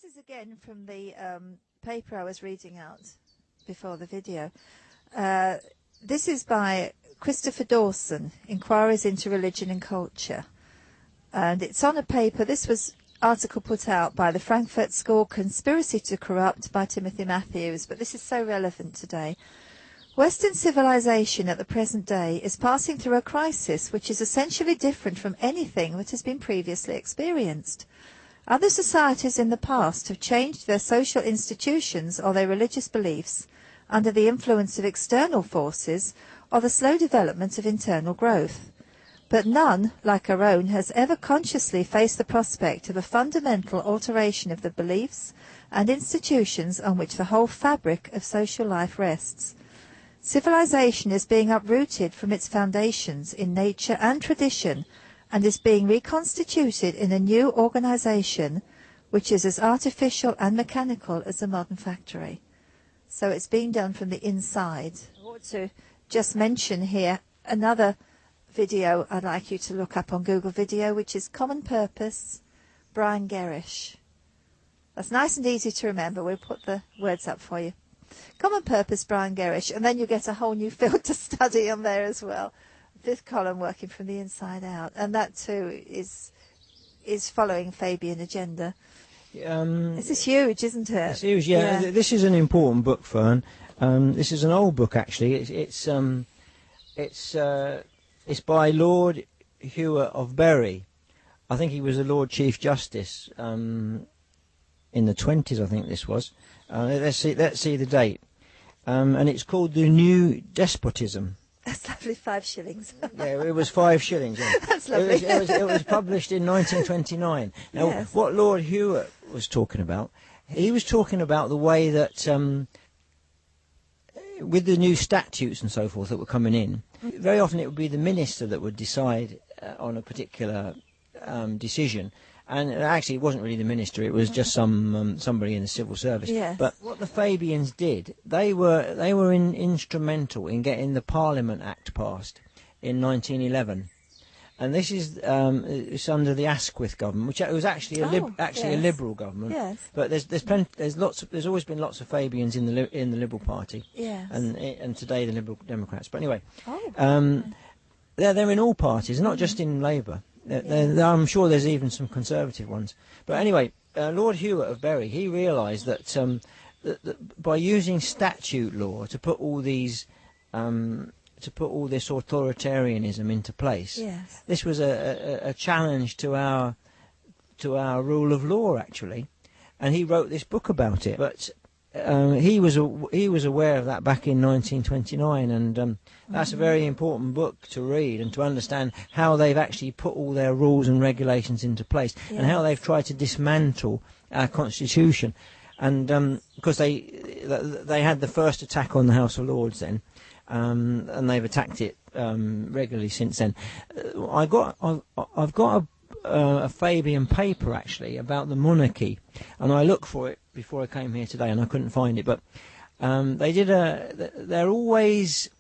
This is again from the paper I was reading out before the video. This is by Christopher Dawson, Inquiries into Religion and Culture. And it's on a paper, this was article put out by the Frankfurt School, Conspiracy to Corrupt, by Timothy Matthews, but this is so relevant today. Western civilization at the present day is passing through a crisis which is essentially different from anything that has been previously experienced. Other societies in the past have changed their social institutions or their religious beliefs under the influence of external forces or the slow development of internal growth. But none, like our own, has ever consciously faced the prospect of a fundamental alteration of the beliefs and institutions on which the whole fabric of social life rests. Civilization is being uprooted from its foundations in nature and tradition and is being reconstituted in a new organization which is as artificial and mechanical as a modern factory. So it's being done from the inside. I want to just mention here another video I'd like you to look up on Google Video, which is Common Purpose, Brian Gerrish. That's nice and easy to remember. We'll put the words up for you. Common Purpose, Brian Gerrish, and then you get a whole new field to study on there as well. Fifth column, working from the inside out, and that too is following Fabian agenda. This is huge, isn't it? It's huge, yeah. This is an important book, Fern. This is an old book, actually. It's by Lord Hewer of Bury. I think he was the Lord Chief Justice in the 20s. I think this was. Let's see the date. And it's called The New Despotism. That's lovely, 5 shillings. Yeah, it was 5 shillings. Yeah. That's lovely. It was published in 1929. Now, yes. What Lord Hewer was talking about, he was talking about the way that, with the new statutes and so forth that were coming in, very often it would be the minister that would decide on a particular decision. And actually, it wasn't really the minister; it was just somebody in the civil service. Yes. But what the Fabians did, they were instrumental in getting the Parliament Act passed in 1911, and this is it's under the Asquith government, which was actually a liberal government. Yes. But there's always been lots of Fabians in the Liberal Party. Yes. And today the Liberal Democrats. But anyway, they're they're in all parties, not just in Labour. I'm sure there's even some Conservative ones. But anyway, Lord Hewer of Bury, he realised that, that by using statute law to put all these this authoritarianism into place, yes. This was a challenge to our rule of law, actually, and he wrote this book about it. But he was aware of that back in 1929, and that's a very important book to read and to understand how they've actually put all their rules and regulations into place, and how they've tried to dismantle our constitution. And because they had the first attack on the House of Lords then, and they've attacked it regularly since then. I've got a Fabian paper actually about the monarchy, and I looked for it before I came here today and I couldn't find it, but they're always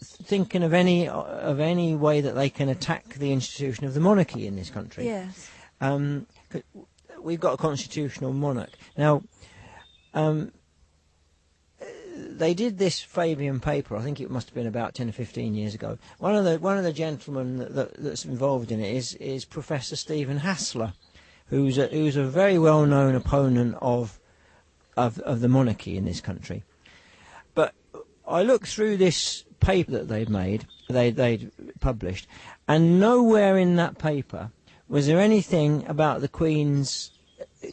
thinking of any way that they can attack the institution of the monarchy in this country. Yes. We've got a constitutional monarch now. They did this Fabian paper. I think it must have been about 10 or 15 years ago. One of the gentlemen that's involved in it is Professor Stephen Hassler, who's a very well known opponent of the monarchy in this country. But I looked through this paper that they'd published, and nowhere in that paper was there anything about the Queen's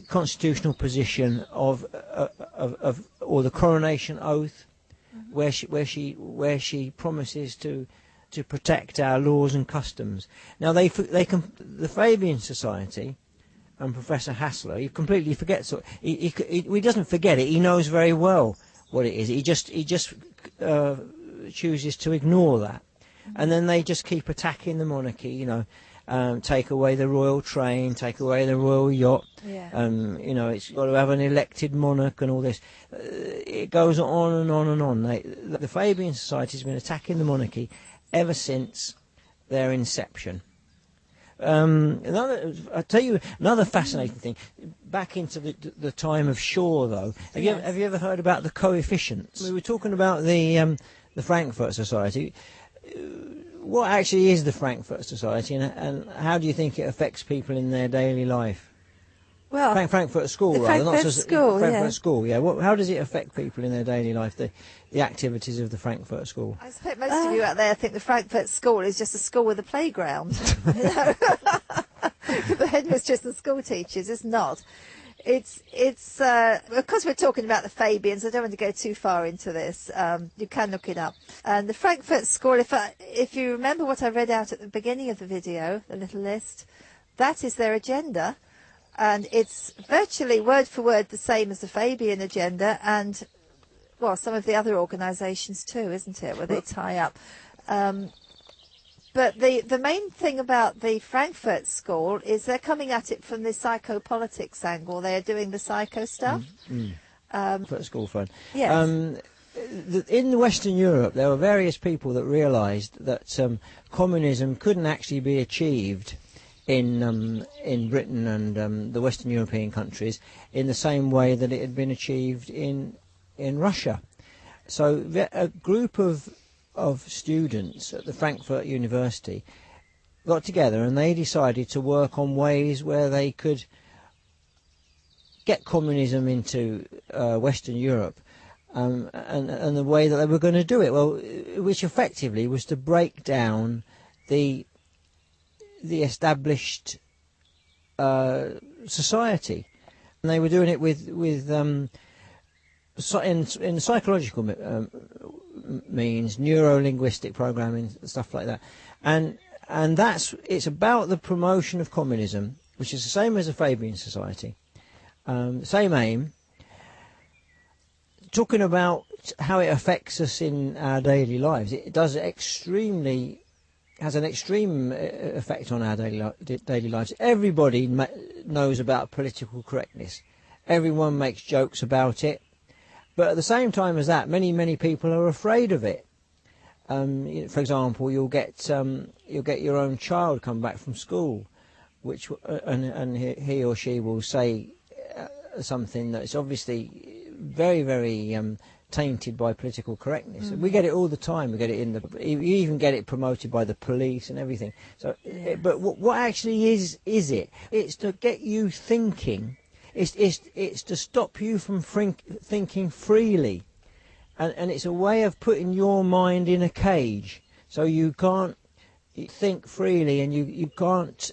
constitutional position or the coronation oath, where she promises to protect our laws and customs. Now the Fabian Society and Professor Hassler, he completely forgets. He doesn't forget it. He knows very well what it is. He just chooses to ignore that, and then they just keep attacking the monarchy. You know. Take away the royal train, take away the royal yacht. Yeah. It's got to have an elected monarch and all this. It goes on and on and on. The Fabian Society has been attacking the monarchy ever since their inception. I'll tell you another fascinating thing. Back into the time of Shaw, though. Have you ever heard about the coefficients? We were talking about the Frankfurt Society. What actually is the Frankfurt Society, and how do you think it affects people in their daily life? Well, Frankfurt School, rather. Frankfurt School, yeah. How does it affect people in their daily life, the activities of the Frankfurt School? I expect most of you out there think the Frankfurt School is just a school with a playground. You know? The headmistress and school teachers. It's not. It's of course we're talking about the Fabians. I don't want to go too far into this. You can look it up. And the Frankfurt School, if you remember what I read out at the beginning of the video, the little list, that is their agenda. And it's virtually word for word the same as the Fabian agenda and, well, some of the other organisations too, isn't it, where they tie up. But the main thing about the Frankfurt School is they're coming at it from the psychopolitics angle. They're doing the psycho stuff. Frankfurt School fun. Yes. In Western Europe, there were various people that realised that communism couldn't actually be achieved in Britain and the Western European countries in the same way that it had been achieved in Russia. So a group of students at the Frankfurt University got together and they decided to work on ways where they could get communism into Western Europe, and the way that they were going to do it, well, which effectively was to break down the established society, and they were doing it with in psychological means, neuro-linguistic programming, stuff like that, and it's about the promotion of communism, which is the same as the Fabian Society, same aim. Talking about how it affects us in our daily lives, it does has an extreme effect on our daily lives. Everybody knows about political correctness. Everyone makes jokes about it. But at the same time as that, many people are afraid of it. For example, you'll get your own child come back from school, and he or she will say something that's obviously very, very tainted by political correctness. We get it all the time. We get it you even get it promoted by the police and everything. So, but what actually is it? It's to get you thinking. It's to stop you from thinking freely, and it's a way of putting your mind in a cage, so you can't think freely, and you can't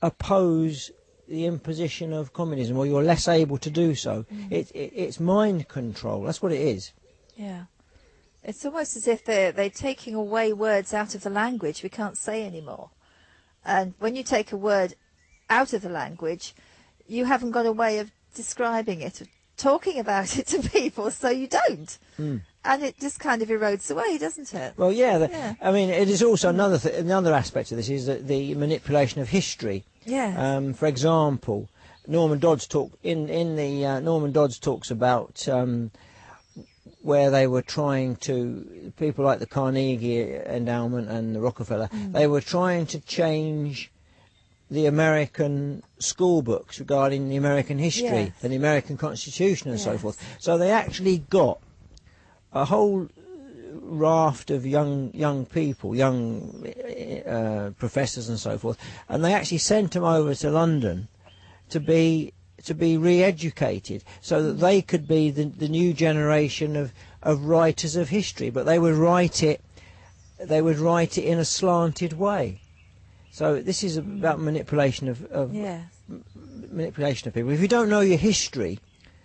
oppose the imposition of communism, or you're less able to do so. It's mind control. That's what it is. Yeah. It's almost as if they're taking away words out of the language we can't say anymore. And when you take a word out of the language, you haven't got a way of describing it, of talking about it to people, so you don't. And it just kind of erodes away, doesn't it? Well, yeah. I mean, it is also another aspect of this is the manipulation of history. Yes. For example, Norman Dodds Norman Dodds talks about where they were trying to, people like the Carnegie Endowment and the Rockefeller, they were trying to change the American school books regarding the American history and the American Constitution and so forth. So they actually got a whole raft of young people, young professors and so forth, and they actually sent them over to London to be re-educated, so that they could be the new generation of writers of history. But they would write it in a slanted way. So this is about manipulation of manipulation of people. If you don't know your history,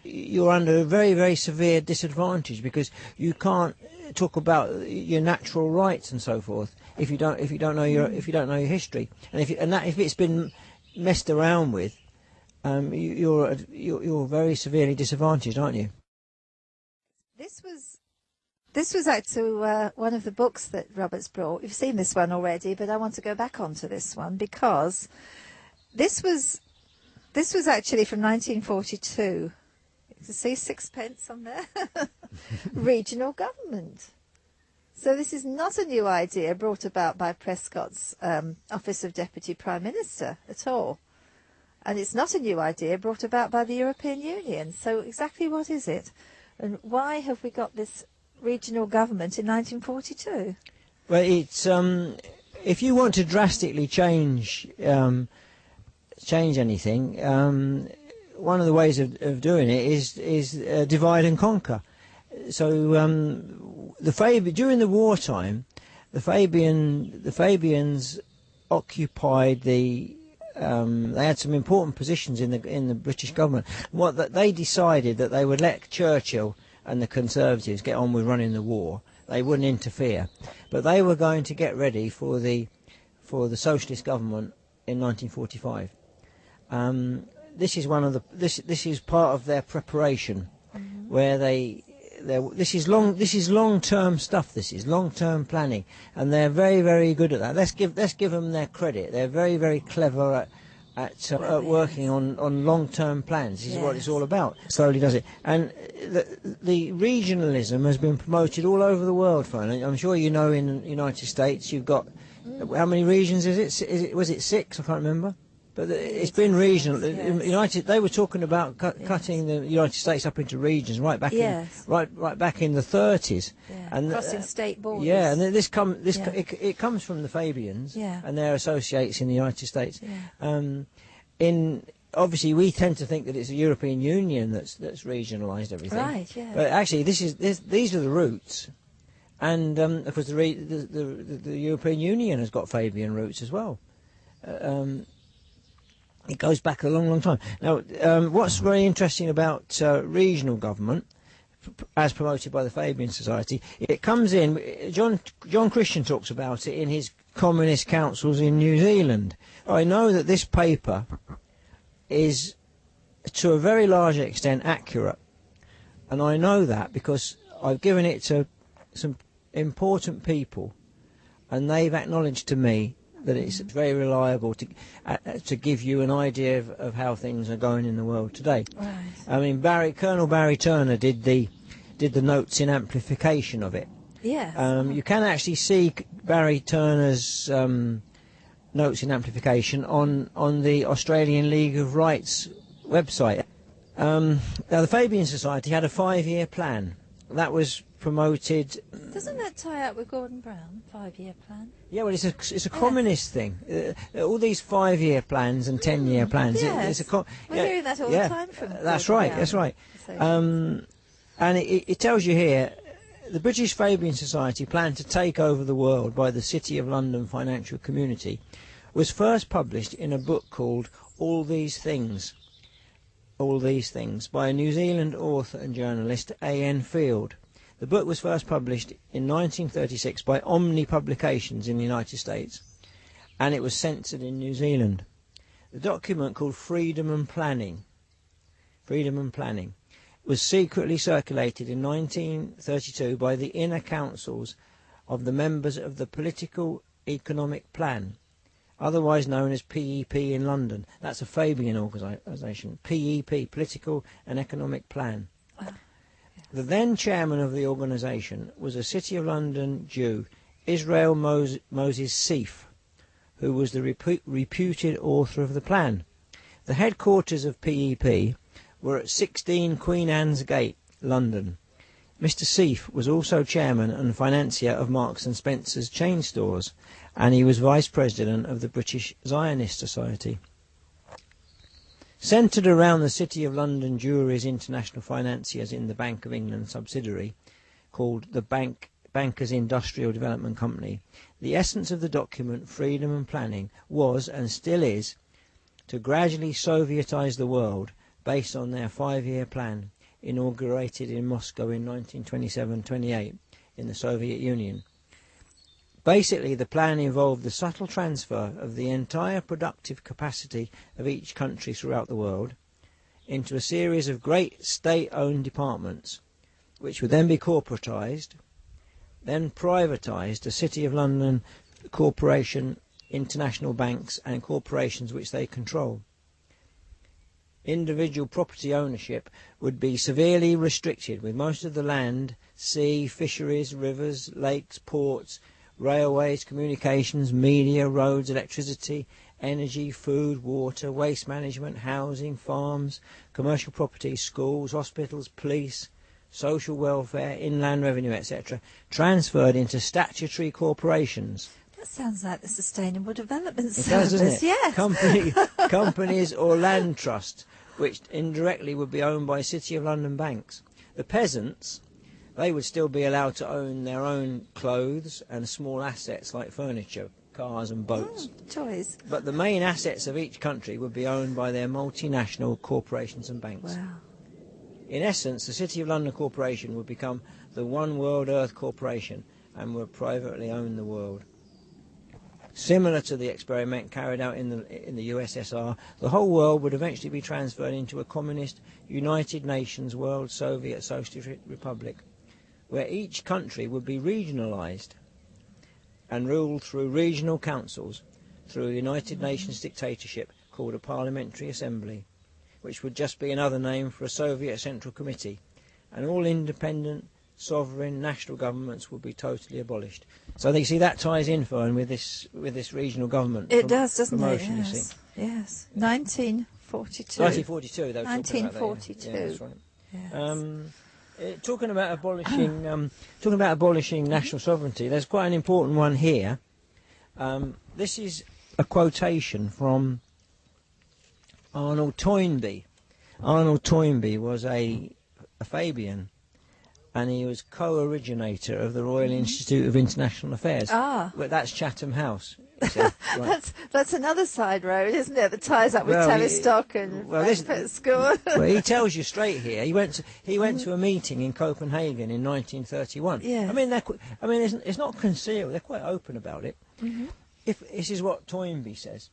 you're under a very, very severe disadvantage, because you can't talk about your natural rights and so forth if you don't know your history, and if it's been messed around with, you're very severely disadvantaged, aren't you? This was actually one of the books that Robert's brought. You've seen this one already, but I want to go back onto this one, because this was actually from 1942. You can see sixpence on there. Regional government. So this is not a new idea brought about by Prescott's Office of Deputy Prime Minister at all. And it's not a new idea brought about by the European Union. So exactly what is it? And why have we got this regional government in 1942? Well, it's if you want to drastically change anything, one of the ways of doing it is divide and conquer. So during the wartime, the Fabians occupied they had some important positions in the British government. They decided that they would let Churchill and the Conservatives get on with running the war. They wouldn't interfere, but they were going to get ready for the socialist government in 1945. This is part of their preparation, where this is long-term stuff. This is long-term planning, and they're very, very good at that. Let's give them their credit. They're very, very clever at working on long-term plans. This is what it's all about. Slowly does it, and the regionalism has been promoted all over the world. I'm sure you know in the United States you've got how many regions is it? Was it 6? I can't remember. But it's been regional. Yes. They were talking about cutting the United States up into regions right back in the 30s, and crossing state borders. Yeah, and it comes from the Fabians and their associates in the United States. Yeah. Obviously, we tend to think that it's the European Union that's regionalised everything. Right. Yeah. But actually, these are the roots, and of course the European Union has got Fabian roots as well. It goes back a long, long time. Now, what's very interesting about regional government, as promoted by the Fabian Society, it comes in. John Christian talks about it in his communist councils in New Zealand. I know that this paper is, to a very large extent, accurate, and I know that because I've given it to some important people, and they've acknowledged to me that it's very reliable to give you an idea of how things are going in the world today. Right. I mean, Colonel Barry Turner did the notes in amplification of it. Yeah. You can actually see Barry Turner's notes in amplification on the Australian League of Rights website. Now, the Fabian Society had a 5-year plan that was promoted. Doesn't that tie up with Gordon Brown, 5-year plan? Yeah, well, it's a communist thing. All these 5-year plans and 10-year plans. Yes. We're hearing that all the time from. That's right. Brown. That's right. And it tells you here, the British Fabian Society planned to take over the world by the City of London financial community. Was first published in a book called All These Things. All These Things by a New Zealand author and journalist A.N. Field. The book was first published in 1936 by Omni Publications in the United States, and it was censored in New Zealand. The document, called Freedom and Planning, was secretly circulated in 1932 by the inner councils of the members of the Political Economic Plan, otherwise known as PEP in London. That's a Fabian organisation. PEP, Political and Economic Plan. The then chairman of the organisation was a City of London Jew, Israel Moses Seif, who was the reputed author of the plan. The headquarters of PEP were at 16 Queen Anne's Gate, London. Mr. Seif was also chairman and financier of Marks and Spencer's chain stores, and he was vice president of the British Zionist Society. Centred around the City of London Jewellery's international financiers in the Bank of England subsidiary, called the Bankers Industrial Development Company, the essence of the document, Freedom and Planning, was, and still is, to gradually Sovietise the world based on their 5-year plan, inaugurated in Moscow in 1927-28 in the Soviet Union. Basically, the plan involved the subtle transfer of the entire productive capacity of each country throughout the world into a series of great state-owned departments, which would then be corporatised, then privatised, a City of London corporation, international banks and corporations which they control. individual property ownership would be severely restricted, with most of the land, sea, fisheries, rivers, lakes, ports, railways, communications, media, roads, electricity, energy, food, water, waste management, housing, farms, commercial property, schools, hospitals, police, social welfare, inland revenue, etc., transferred into statutory corporations. That sounds like the Sustainable Development It Service. does, doesn't it? Yes. Companies or land trusts, which indirectly would be owned by City of London banks. The peasants, they would still be allowed to own their own clothes and small assets like furniture, cars and boats. Toys. But the main assets of each country would be owned by their multinational corporations and banks. Wow. In essence, the City of London Corporation would become the One World Earth Corporation and would privately own the world. Similar to the experiment carried out in the USSR, the whole world would eventually be transferred into a communist United Nations World Soviet Socialist Republic, where each country would be regionalised and ruled through regional councils, through a United Nations dictatorship called a Parliamentary Assembly, which would just be another name for a Soviet Central Committee, and all independent, sovereign national governments would be totally abolished. So you see that ties in, Fern, with this regional government. It does, doesn't it? You Yes. see. Yes. 1942. 1942. They were 1942. talking about that, yeah. That's right. Yes. Talking about abolishing national sovereignty, there's quite an important one here. This is a quotation from Arnold Toynbee. Arnold Toynbee was a Fabian, and he was co-originator of the Royal Institute of International Affairs. Ah. Well, that's Chatham House. So, right. That's another side road, isn't it? That ties up with Tavistock and Frankfurt School. Well, he tells you straight here. He went to a meeting in Copenhagen in 1931. Yeah. I mean, it's not concealed. They're quite open about it. Mm-hmm. If this is what Toynbee says,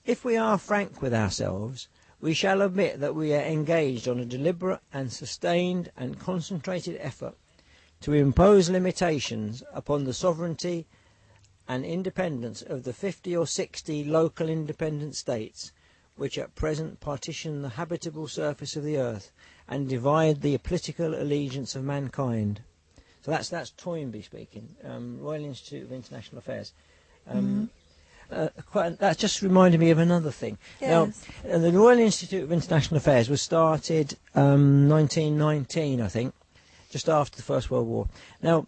if we are frank with ourselves, we shall admit that we are engaged on a deliberate and sustained and concentrated effort to impose limitations upon the sovereignty and independence of the 50 or 60 local independent states which at present partition the habitable surface of the earth and divide the political allegiance of mankind. So that's Toynbee speaking, Royal Institute of International Affairs. That just reminded me of another thing. Yes. Now, the Royal Institute of International Affairs was started 1919, I think, just after the First World War. Now,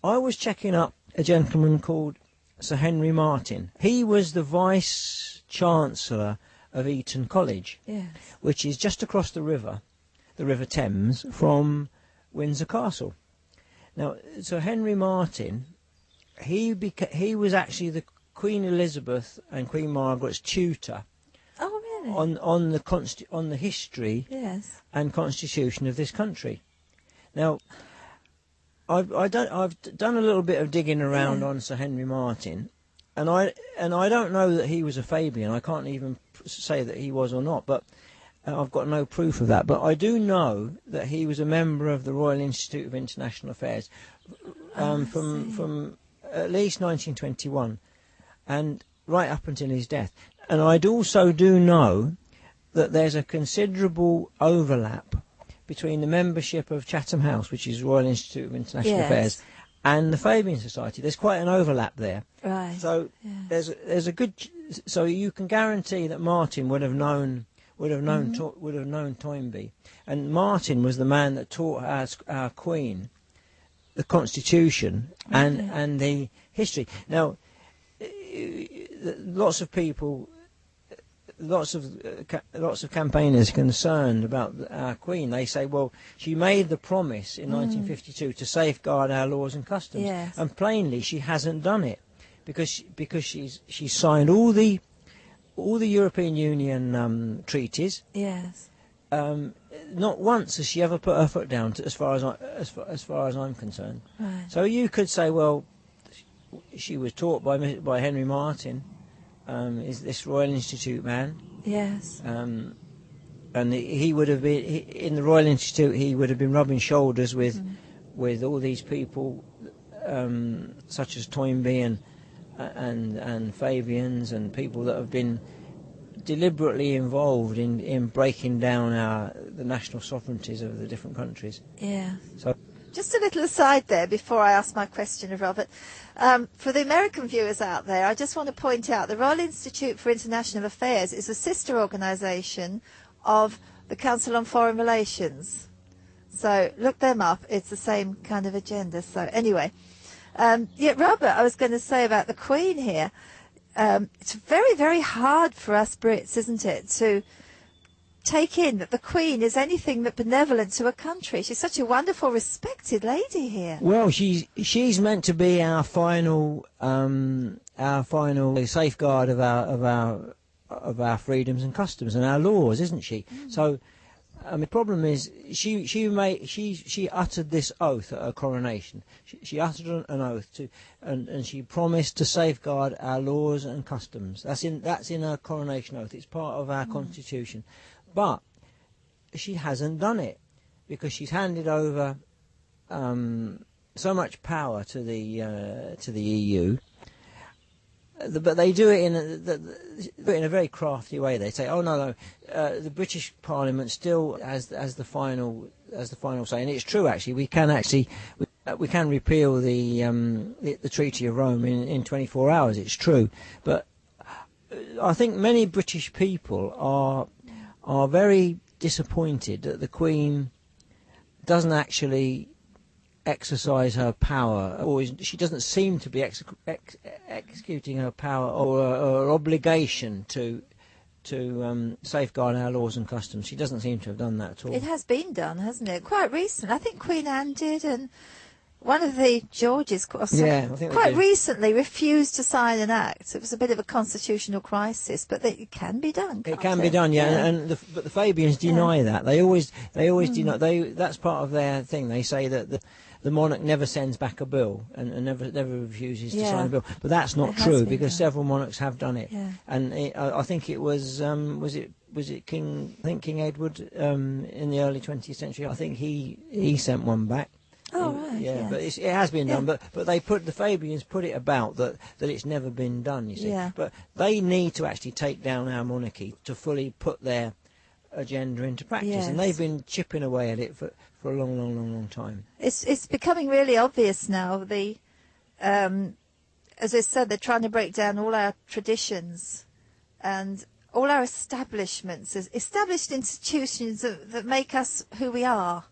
I was checking up a gentleman called Sir Henry Martin. He was the Vice-Chancellor of Eton College, Yes. which is just across the River Thames, from Windsor Castle. Now, Sir Henry Martin, he was actually the Queen Elizabeth and Queen Margaret's tutor. Oh, really? On the history Yes. and constitution of this country. Now, I've done a little bit of digging around on Sir Henry Martin, and I don't know that he was a Fabian. I can't even say that he was or not, but I've got no proof of that. But I do know that he was a member of the Royal Institute of International Affairs from at least 1921. And right up until his death. And I also do know that there's a considerable overlap between the membership of Chatham House, which is Royal Institute of International Affairs, and the Fabian Society. There's quite an overlap there. Right. So there's a good. So you can guarantee that Martin would have known Toynbee, and Martin was the man that taught our Queen the Constitution and the history. Now, lots of people, lots of campaigners concerned about our Queen. They say, well, she made the promise in 1952 to safeguard our laws and customs, and plainly she hasn't done it because she's signed all the European Union treaties. Yes. Not once has she ever put her foot down, as far as I'm concerned. Right. So you could say, well, she was taught by Henry Martin, is this Royal Institute man. Yes. And he would have been in the Royal Institute. He would have been rubbing shoulders with all these people, such as Toynbee and Fabians and people that have been deliberately involved in breaking down the national sovereignties of the different countries. Yeah. So, just a little aside there before I ask my question of Robert. For the American viewers out there, I just want to point out the Royal Institute for International Affairs is a sister organisation of the Council on Foreign Relations. So look them up. It's the same kind of agenda. So anyway, Robert, I was going to say about the Queen here. It's very, very hard for us Brits, isn't it, to take in that the Queen is anything but benevolent to a country. She's such a wonderful, respected lady here. Well, she's meant to be our final safeguard of our freedoms and customs and our laws, isn't she? So, the problem is she uttered this oath at her coronation. She uttered an oath and she promised to safeguard our laws and customs. That's in her coronation oath. It's part of our constitution. But she hasn't done it because she's handed over so much power to the EU. But they do it in a very crafty way. They say, "Oh no, the British Parliament still has the final say," and it's true. Actually, we can repeal the Treaty of Rome in 24 hours. It's true, but I think many British people are very disappointed that the Queen doesn't actually exercise her power, or she doesn't seem to be executing her power or obligation to safeguard our laws and customs. She doesn't seem to have done that at all. It has been done, hasn't it? Quite recent. I think Queen Anne did, and one of the Georges quite recently refused to sign an act. It was a bit of a constitutional crisis, but it can be done. It can be done, yeah. But the Fabians deny that. They always deny. That's part of their thing. They say that the monarch never sends back a bill and never refuses to sign a bill. But that's not true because several monarchs have done it. Yeah. And I think it was King Edward in the early 20th century. I think he sent one back. Oh right, yeah, but it has been done. But the Fabians put it about that it's never been done. You see, but they need to actually take down our monarchy to fully put their agenda into practice, and they've been chipping away at it for a long time. It's becoming really obvious now. As I said, they're trying to break down all our traditions and all our establishments, established institutions that make us who we are,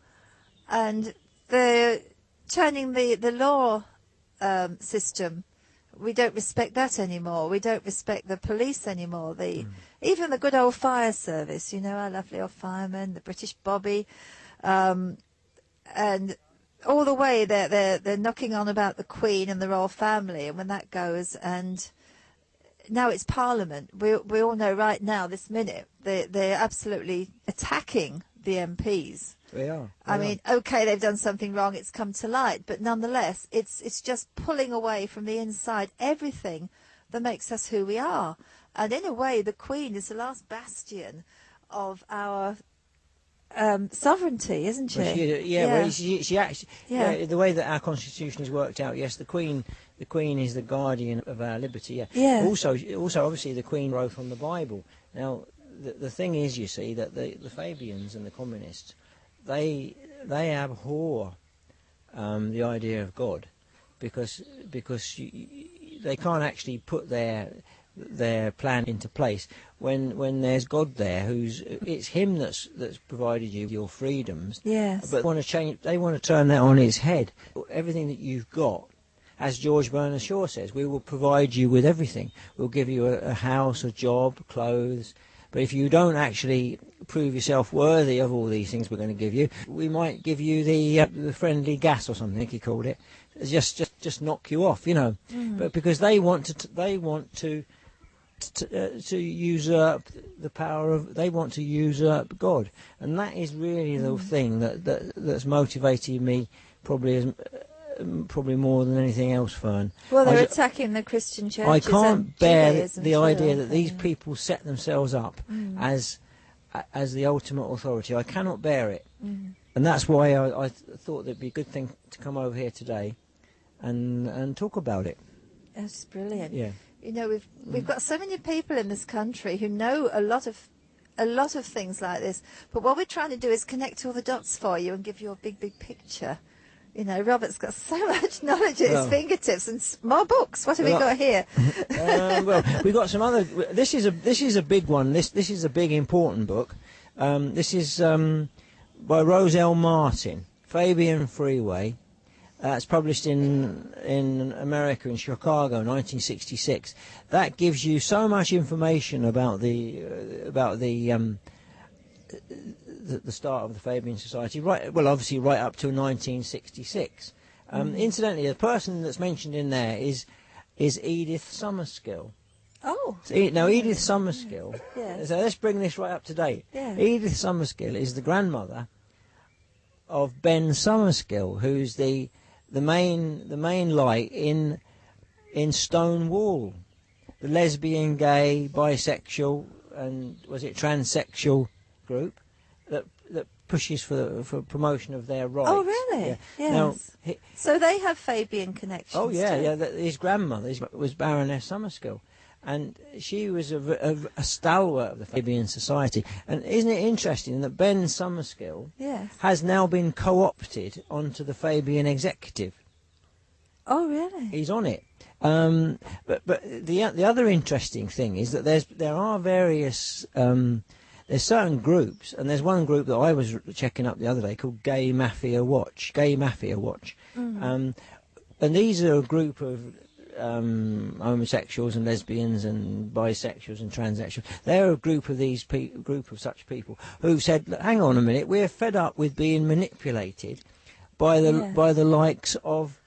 and they're turning the law system. We don't respect that anymore. We don't respect the police anymore. Even the good old fire service, our lovely old firemen, the British Bobby, and all the way they're knocking on about the Queen and the royal family, and when that goes, and now it's Parliament. We all know right now, this minute, they're absolutely attacking the MPs. They are. I mean, okay, they've done something wrong, it's come to light, but nonetheless, it's just pulling away from the inside everything that makes us who we are. And in a way, the Queen is the last bastion of our sovereignty, isn't she? Well, she actually, the way that our constitution is worked out, yes, the Queen is the guardian of our liberty. Yeah. Also, obviously, the Queen wrote on the Bible. Now, the thing is, you see, that the Fabians and the communists, they abhor the idea of God because they can't actually put their plan into place when there's God there, it's him that's provided you your freedoms. Yes. But they want to turn that on its head. Everything that you've got, as George Bernard Shaw says, we will provide you with everything. We'll give you a house, a job, clothes. But if you don't actually prove yourself worthy of all these things we're going to give you, we might give you the friendly gas or something, he called it, just knock you off, But because they want to usurp the power of, they want to usurp God, and that is really the thing that's motivated me probably more than anything else, Fern. Well, they're attacking the Christian churches. I can't bear Judaism, the idea that these people set themselves up as the ultimate authority. I cannot bear it, and that's why I thought it'd be a good thing to come over here today and talk about it. That's brilliant. Yeah. You know, we've got so many people in this country who know a lot of things like this, but what we're trying to do is connect all the dots for you and give you a big picture. You know, Robert's got so much knowledge at his fingertips, and more books. What have we got here? Well, we've got some other. This is a big one. This is a big important book. This is by Rose L. Martin, Fabian Freeway. It's published in America, in Chicago, 1966. That gives you so much information about the start of the Fabian Society. Right, well, obviously, right up to 1966. Incidentally, the person that's mentioned in there is Edith Summerskill. Oh. Now, Edith Summerskill. Yes. So let's bring this right up to date. Yeah. Edith Summerskill is the grandmother of Ben Summerskill, who's the main light in Stonewall, the lesbian, gay, bisexual, and was it transsexual group that pushes for promotion of their rights. Oh, really? Yeah. Yes. Now, so they have Fabian connections. oh yeah, too. yeah. His grandmother was Baroness Summerskill, and she was a stalwart of the Fabian Society. And isn't it interesting that Ben Summerskill has now been co-opted onto the Fabian executive? Oh, really? He's on it. But the other interesting thing is that there are various there's certain groups, and there's one group that I was checking up the other day called Gay Mafia Watch. And these are a group of homosexuals and lesbians and bisexuals and transsexuals. They're a group of such people who've said, hang on a minute, we're fed up with being manipulated by the likes of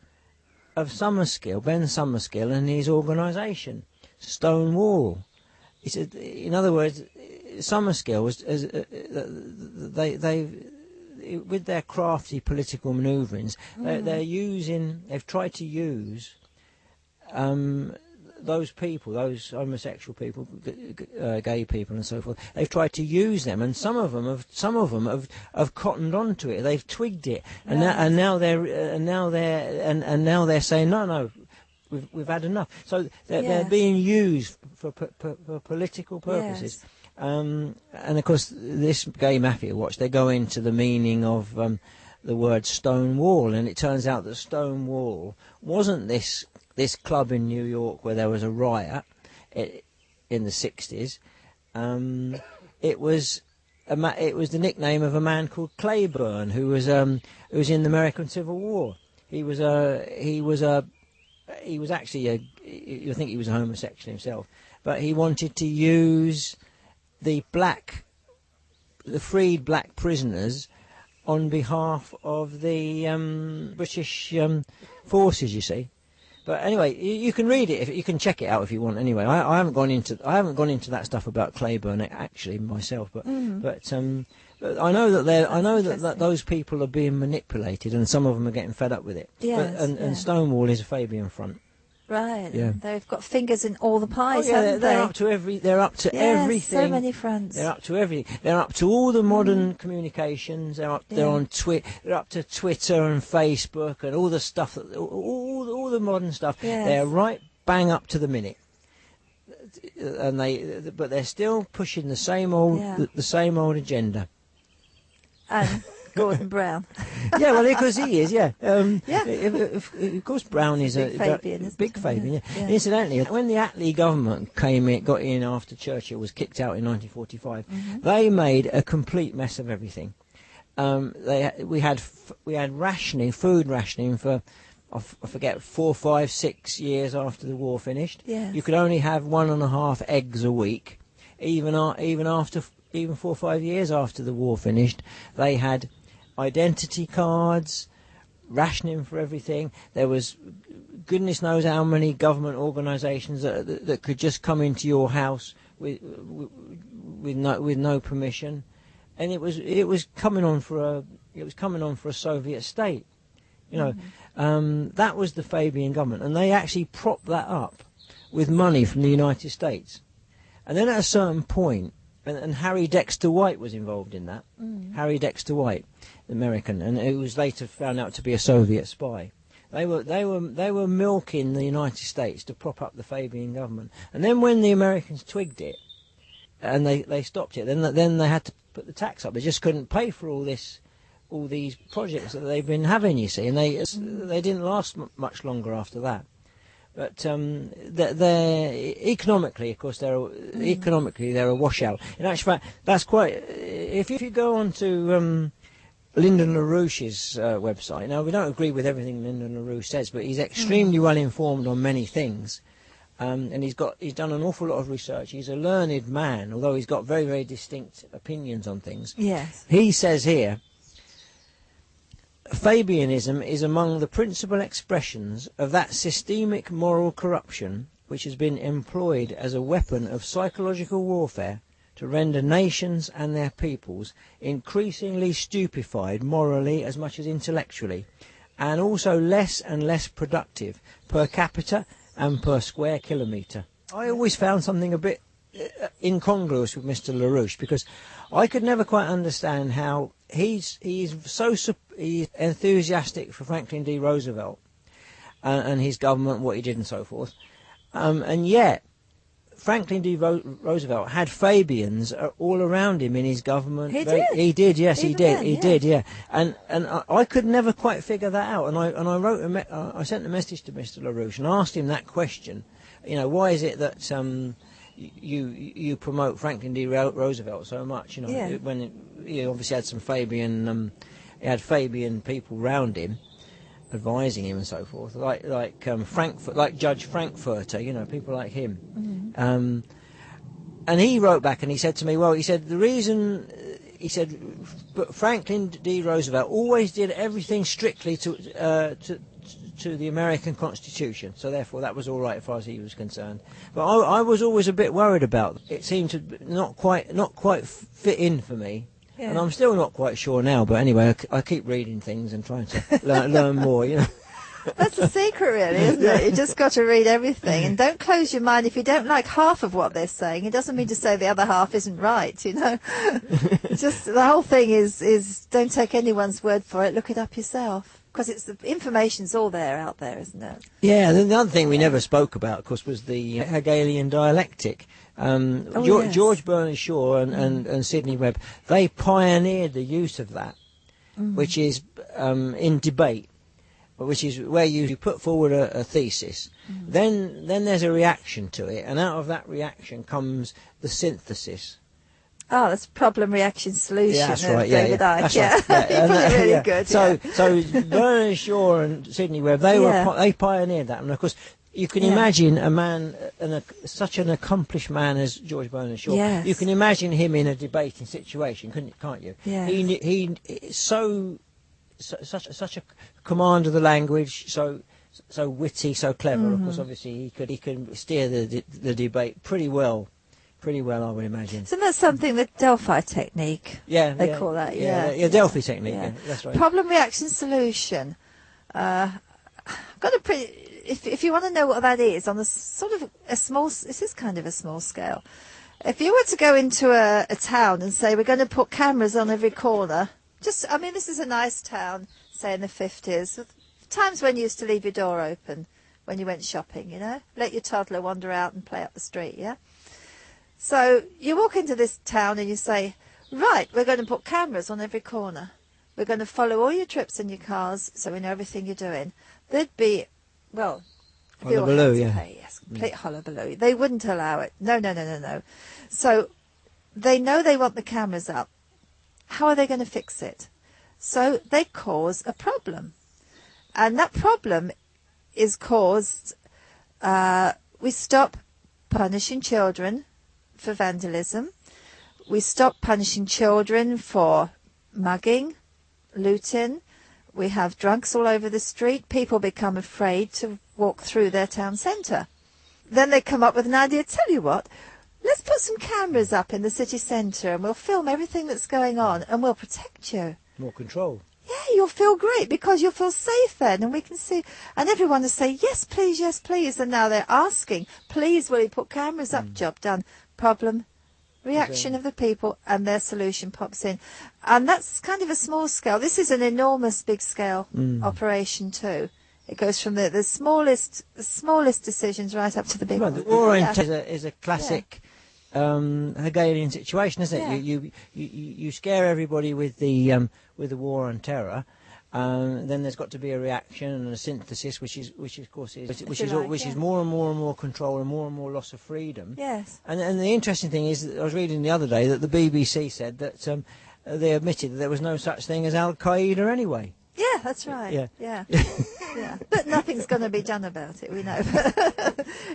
Summerskill, Ben Summerskill, and his organisation, Stonewall. He said, in other words, Summerskill was with their crafty political manoeuvrings, they've tried to use those people, those homosexual people, gay people, and so forth. They've tried to use them, and some of them have cottoned onto it. They've twigged it, and now they're saying no. We've had enough. So they're being used for political purposes. Yes. And of course, this Gay Mafia Watch, they go into the meaning of the word Stonewall, and it turns out that Stonewall wasn't this club in New York where there was a riot in the 60s. It was the nickname of a man called Claiborne, who was in the American Civil War. He was actually you think he was a homosexual himself, but he wanted to use the freed black prisoners on behalf of the British forces, you see. But anyway, you can read it, you can check it out if you want. Anyway, I haven't gone into that stuff about Claiborne actually myself, but I know that those people are being manipulated, and some of them are getting fed up with it. Yes, and Stonewall is a Fabian front. Right. Yeah. They've got fingers in all the pies, haven't they? They're up to everything. So many fronts. They're up to everything. They're up to all the modern communications. They're on They're up to Twitter and Facebook and all the stuff all the modern stuff. Yes. They're right bang up to the minute. And but they're still pushing the same old agenda. And Gordon Brown. Yeah, well, because he is, yeah. Yeah. Of course, Brown is Big Fabian, big Fabian, yeah. Incidentally, when the Attlee government got in after Churchill was kicked out in 1945, they made a complete mess of everything. We had food rationing for, I forget, 4, 5, 6 years after the war finished. Yes. You could only have 1.5 eggs a week, even 4 or 5 years after the war finished. They had identity cards, rationing for everything. There was goodness knows how many government organisations that could just come into your house with no permission, and it was coming on for a Soviet state. That was the Fabian government, and they actually propped that up with money from the United States. And then at a certain point, and Harry Dexter White was involved in that. Harry Dexter White, the American, and who was later found out to be a Soviet spy. They were milking the United States to prop up the Fabian government. And then when the Americans twigged it, and they stopped it, then they had to put the tax up. They just couldn't pay for all these projects that they've been having, you see, and they didn't last much longer after that. But they're economically, of course, they're a washout. In actual fact, that's quite. If you go on to Lyndon LaRouche's website, now we don't agree with everything Lyndon LaRouche says, but he's extremely well informed on many things, and he's done an awful lot of research. He's a learned man, although he's got very, very distinct opinions on things. Yes. He says here, Fabianism is among the principal expressions of that systemic moral corruption which has been employed as a weapon of psychological warfare to render nations and their peoples increasingly stupefied morally as much as intellectually, and also less and less productive per capita and per square kilometre. I always found something a bit incongruous with Mr. LaRouche, because I could never quite understand how he's enthusiastic for Franklin D. Roosevelt and his government, what he did and so forth, and yet Franklin D. Roosevelt had Fabians all around him in his government. He did, yes, he did, yeah. And I could never quite figure that out. And I sent a message to Mr. LaRouche and asked him that question. You know, why is it that you promote Franklin D. Roosevelt so much? You know, when he obviously had some Fabian, he had Fabian people round him, advising him and so forth, like Frankfurt, like Judge Frankfurter, you know, people like him. Mm-hmm. And he wrote back and he said to me, well, he said the reason, he said, but Franklin D. Roosevelt always did everything strictly to the American Constitution, so therefore that was all right as far as he was concerned. But I was always a bit worried about it. It seemed to not quite fit in for me. Yeah. And I'm still not quite sure now, but anyway, I keep reading things and trying to learn more, you know. That's the secret, really, isn't it? You just got to read everything, and don't close your mind if you don't like half of what they're saying. It doesn't mean to say the other half isn't right, you know. Just the whole thing is don't take anyone's word for it. Look it up yourself, because it's the information's all there out there, isn't it? Yeah. The other thing we never spoke about, of course, was the Hegelian dialectic. George Bernard Shaw and Sidney Webb, they pioneered the use of that, which is in debate, which is where you put forward a thesis, then there's a reaction to it, and out of that reaction comes the synthesis. Oh, that's problem, reaction, solution. Yeah, that's right. David Icke. Yeah. You put it really good. So Bernard Shaw and Sidney Webb, they pioneered that, and of course. You can imagine a man, such an accomplished man as George Bernard Shaw. Yes. You can imagine him in a debating situation, can't you? Yes. He such a command of the language, so witty, so clever. Of course, obviously he could steer the debate pretty well, I would imagine. Isn't that something, the Delphi technique? They call that. Delphi technique. Yeah, that's right. Problem, reaction, solution. I've got a pretty. If you want to know what that is, on a sort of a small, this is kind of a small scale. If you were to go into a town and say, we're going to put cameras on every corner, this is a nice town, say in the 50s, times when you used to leave your door open when you went shopping, you know, let your toddler wander out and play up the street, yeah? So you walk into this town and you say, right, we're going to put cameras on every corner. We're going to follow all your trips in your cars so we know everything you're doing. There'd be... Well, hullabaloo, yes, complete hullabaloo. They wouldn't allow it. No. So they know they want the cameras up. How are they going to fix it? So they cause a problem. And that problem is caused, we stop punishing children for vandalism. We stop punishing children for mugging, looting. We have drunks all over the street. People become afraid to walk through their town centre. Then they come up with an idea. Tell you what, let's put some cameras up in the city centre and we'll film everything that's going on and we'll protect you. More control. Yeah, you'll feel great because you'll feel safe then, and we can see. And everyone will say, yes, please. And now they're asking, please, will you put cameras up? Job done. Problem. Reaction of the people, and their solution pops in. And that's kind of a small scale. This is an enormous big scale operation too. It goes from the smallest decisions right up to the big Well, ones. the war on terror is a classic Hegelian situation, isn't it? Yeah. You scare everybody with the war on terror. Then there's got to be a reaction and a synthesis, which is more and more control and more loss of freedom. Yes. And the interesting thing is, that I was reading the other day that the BBC said that they admitted that there was no such thing as Al Qaeda anyway. Yeah, that's right. Yeah. Yeah. But nothing's going to be done about it, we know.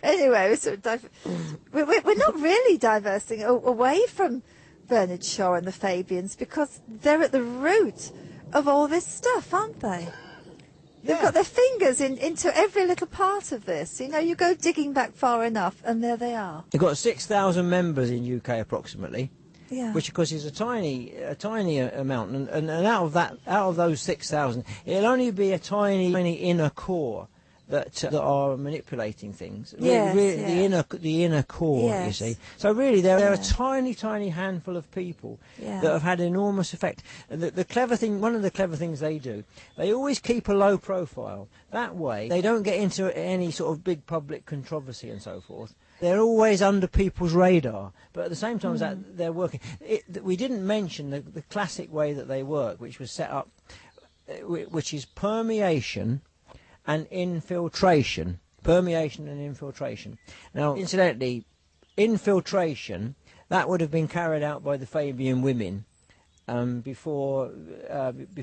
Anyway, we're not really diversing away from Bernard Shaw and the Fabians, because they're at the root of all this stuff, aren't they? They've got their fingers into every little part of this. You know, you go digging back far enough, and there they are. They've got 6,000 members in UK approximately. Yeah. Which of course is a tiny amount, and out of those 6,000, it'll only be a tiny inner core that are manipulating things. Yes, The inner core, yes. you see. So really, they're a tiny handful of people that have had enormous effect. The clever thing, one of the clever things they do, they always keep a low profile. That way, they don't get into any sort of big public controversy and so forth. They're always under people's radar, but at the same time as that, they're working. We didn't mention the classic way that they work, which was set up, which is permeation and infiltration. Permeation and infiltration. Now, incidentally, infiltration, that would have been carried out by the Fabian women before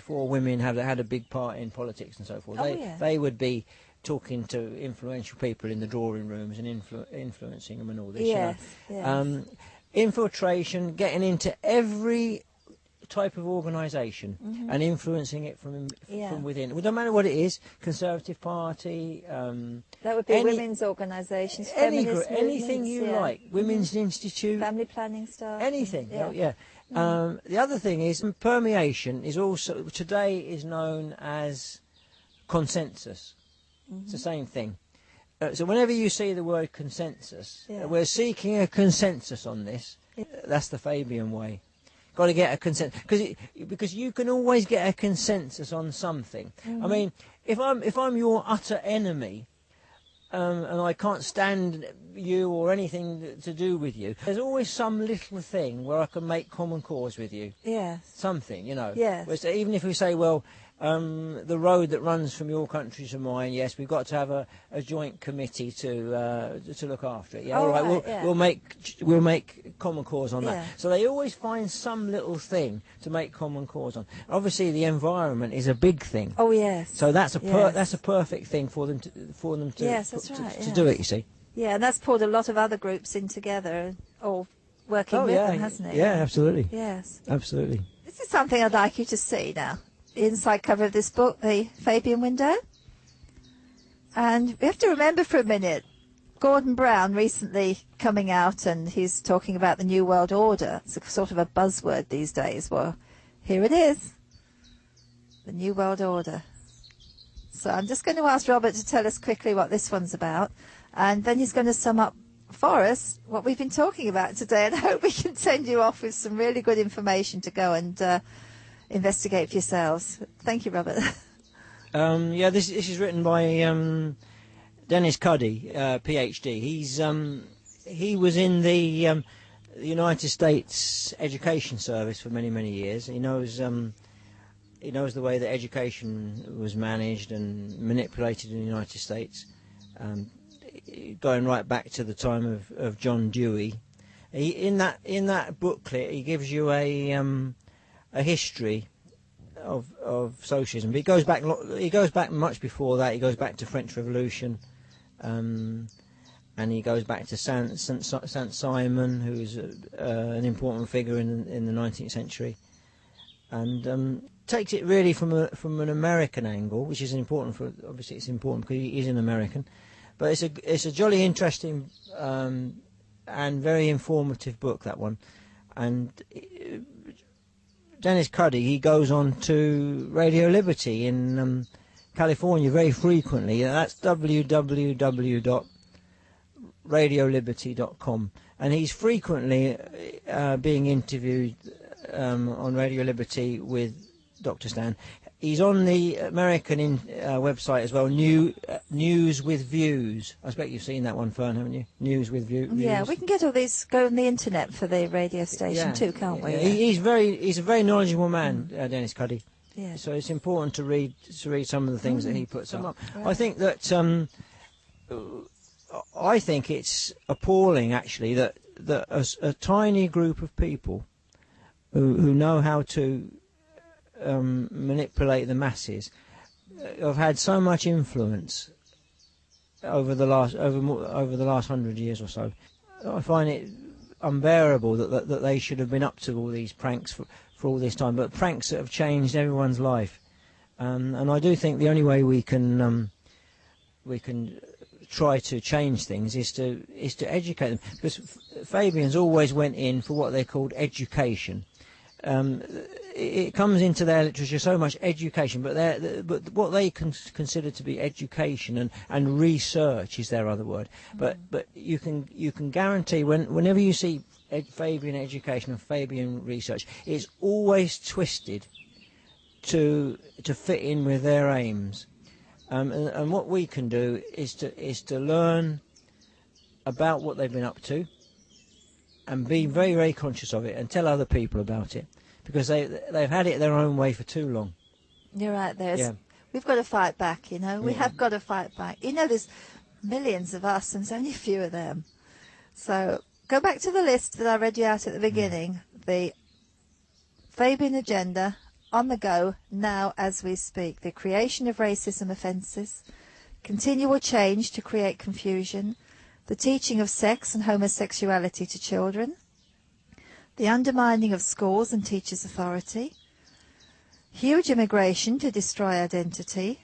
women had a big part in politics and so forth. They would be talking to influential people in the drawing rooms and influencing them and all this. Yes, infiltration, getting into every type of organisation and influencing it from within. Well, no matter what it is, Conservative Party. That would be women's organisations, feminist anything you like, Women's Institute, family planning stuff, anything. The other thing is permeation is also today is known as consensus. It's the same thing. So whenever you see the word consensus, we're seeking a consensus on this. That's the Fabian way. Got to get a consensus, because you can always get a consensus on something. I mean, if I'm your utter enemy, and I can't stand you or anything to do with you, there's always some little thing where I can make common cause with you. Yes. Something, you know. Yes. Even if we say, well, the road that runs from your country to mine, yes, we've got to have a joint committee to look after it. Yeah, all right, we'll make common cause on that. So they always find some little thing to make common cause on. Obviously, the environment is a big thing. Oh yes. So that's a perfect thing for them to do it. You see. Yeah, and that's pulled a lot of other groups in together, all working with them, hasn't it? Yeah, absolutely. Yes. Absolutely. This is something I'd like you to see now. The inside cover of this book, the Fabian window. And we have to remember for a minute, Gordon Brown recently coming out, and he's talking about the New World Order. It's a sort of a buzzword these days. Well, here it is. The New World Order. So I'm just going to ask Robert to tell us quickly what this one's about, and then he's going to sum up for us what we've been talking about today, and I hope we can send you off with some really good information to go and investigate for yourselves. Thank you, Robert. This is written by Dennis Cuddy, PhD. He was in the United States Education Service for many years. He knows the way that education was managed and manipulated in the United States, going right back to the time of John Dewey. In that booklet, he gives you a history of socialism. But he goes back much before that. He goes back to French Revolution, and he goes back to Saint Simon, who's an important figure in the 19th century, and takes it really from an American angle, which is important. Obviously it's important because he is an American, but it's a jolly interesting and very informative book, that one. And Dennis Cuddy, he goes on to Radio Liberty in California very frequently. That's www.radioliberty.com, and he's frequently being interviewed on Radio Liberty with Dr. Stan. He's on the American website as well, News with Views. I expect you've seen that one, Fern, haven't you? News with Views. Yeah, we can get all these, go on the internet for the radio station too, can't we? Yeah. He's a very knowledgeable man, Dennis Cuddy. Yeah. So it's important to read some of the things that he puts up. Right. I think that I think it's appalling, actually, that a tiny group of people who know how to manipulate the masses have had so much influence over the last 100 years or so. I find it unbearable that they should have been up to all these pranks for all this time, but pranks that have changed everyone's life. And I do think the only way we can try to change things is to educate them, because Fabians always went in for what they called education. It comes into their literature so much education, but what they consider to be education and research is their other word. But you can guarantee whenever you see Fabian education and Fabian research, it's always twisted to fit in with their aims. And what we can do is to learn about what they've been up to, and be very, very conscious of it, and tell other people about it, because they've had it their own way for too long. You're right. We've got to fight back. We have got to fight back. There's millions of us, and there's only a few of them. So go back to the list that I read you out at the beginning. The Fabian agenda. On the go, now as we speak. The creation of racism offences, continual change to create confusion, the teaching of sex and homosexuality to children, the undermining of schools and teachers' authority, huge immigration to destroy identity,